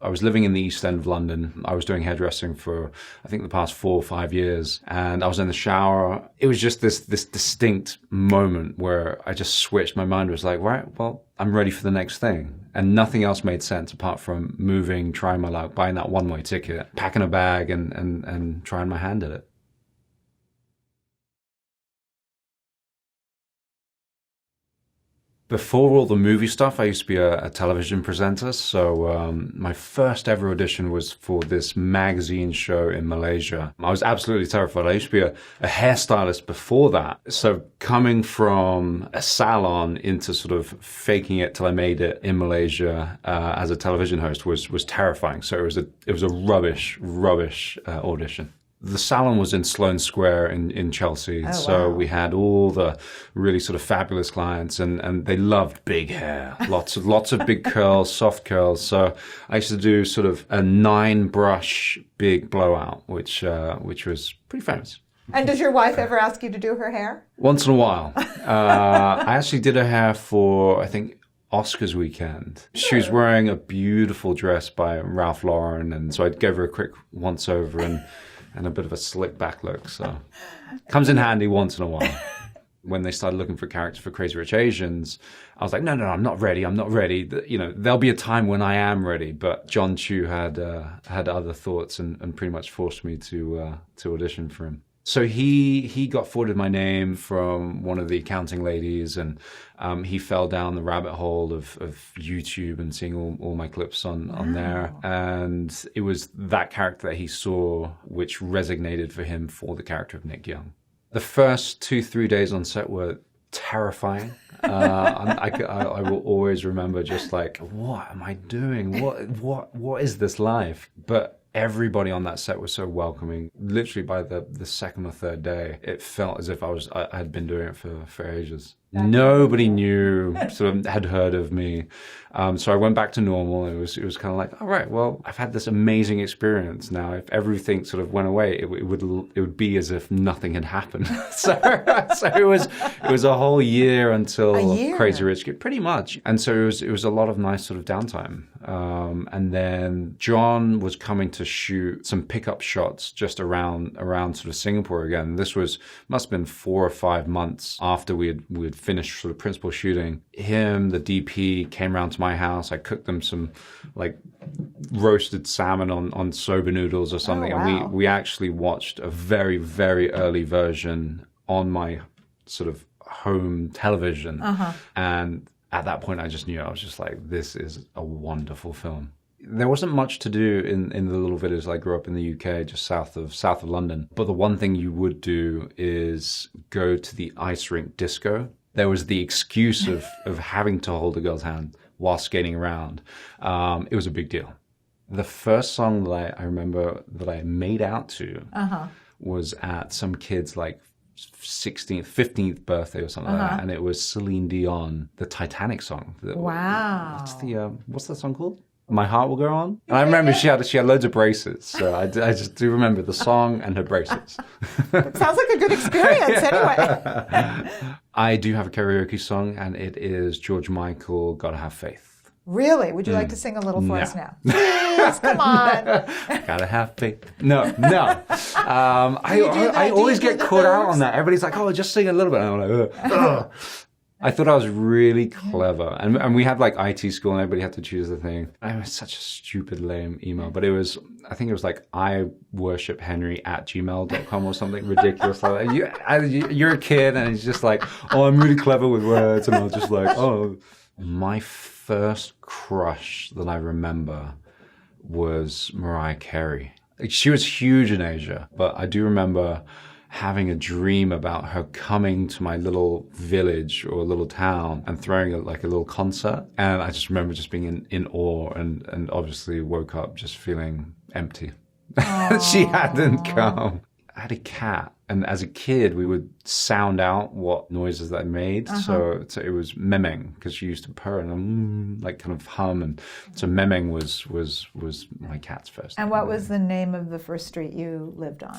I was living in the East End of London. I was doing hairdressing for, I think, the past 4 or 5 years. And I was in the shower. It was just this distinct moment where I just switched. My mind was like, right, well, I'm ready for the next thing. And nothing else made sense apart from moving, trying my luck, buying that one-way ticket, packing a bag and trying my hand at it. Before all the movie stuff, I used to be a television presenter. So my first ever audition was for this magazine show in Malaysia. I was absolutely terrified. I used to be a hairstylist before that. So coming from a salon into sort of faking it till I made it in Malaysia as a television host was terrifying. So it was a rubbish audition. The salon was in Sloane Square in Chelsea. Oh, so wow. we had all the really sort of fabulous clients and they loved big hair, lots of big curls, soft curls. So I used to do sort of a 9-brush big blowout, which was pretty famous. And does your wife ever ask you to do her hair? Once in a while. I actually did her hair for, I think, Oscars weekend. She was wearing a beautiful dress by Ralph Lauren. And so I gave her a quick once over and a bit of a slick back look. So comes in handy once in a while. When they started looking for characters for Crazy Rich Asians, I was like, no, I'm not ready. You know, there'll be a time when I am ready. But John Chu had other thoughts and pretty much forced me to audition for him. So he got forwarded my name from one of the accounting ladies, and he fell down the rabbit hole of YouTube and seeing all my clips on there. And it was that character that he saw which resonated for him for the character of Nick Young. The first 2-3 days on set were terrifying. I will always remember just like, what am I doing? What is this life? But everybody on that set was so welcoming. Literally by the second or third day, it felt as if I had been doing it for ages. Nobody knew, sort of had heard of me. So I went back to normal. It was kind of like, all right, well, I've had this amazing experience. Now, if everything sort of went away, it would be as if nothing had happened. so it was a whole year until Crazy Rich Kid, pretty much. And so it was a lot of nice sort of downtime. And then John was coming to shoot some pickup shots just around sort of Singapore again. This must have been 4 or 5 months after we had finished sort of principal shooting. Him, the DP, came around to my house. I cooked them some like roasted salmon on soba noodles or something. Oh, wow. And we actually watched a very, very early version on my sort of home television. And at that point, I just knew, I was just like, this is a wonderful film. There wasn't much to do in the little village I grew up in the UK, just south of London. But the one thing you would do is go to the ice rink disco. There was the excuse of having to hold a girl's hand while skating around. It was a big deal. The first song that I remember that I made out to was at some kid's like 16th, 15th birthday or something like that. And it was Celine Dion, the Titanic song. Wow. What's that song called? My Heart Will Go On. And I remember she had loads of bracelets. So I just do remember the song and her bracelets. It sounds like a good experience anyway. I do have a karaoke song, and it is George Michael, Gotta Have Faith. Really? Would you like to sing a little for us now? Please, come on. Gotta have faith. No. I always get caught out on that. Everybody's like, oh, just sing a little bit. And I'm like, ugh. I thought I was really clever. And we had like IT school and everybody had to choose the thing. I was such a stupid, lame email. But I think it was like iworshiphenry@gmail.com or something ridiculous like that. You're a kid and it's just like, oh, I'm really clever with words. And I was just like, oh. My first crush that I remember was Mariah Carey. She was huge in Asia, but I do remember having a dream about her coming to my little village or little town and throwing a little concert. And I just remember just being in awe and obviously woke up just feeling empty. She hadn't come. I had a cat. And as a kid, we would sound out what noises that I made. So it was memming, because she used to purr and like kind of hum. And so memming was my cat's first. And what was the name of the first street you lived on?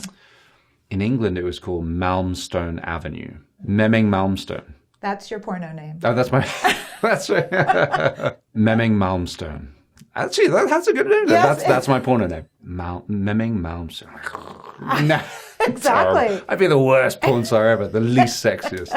In England, it was called Malmstone Avenue. Memming Malmstone. That's your porno name. Oh, that's right. Memming Malmstone. Actually, that's a good name. Yes, That's my porno name. Memming Malms. No. Exactly. I'd be the worst porn star ever, the least sexiest.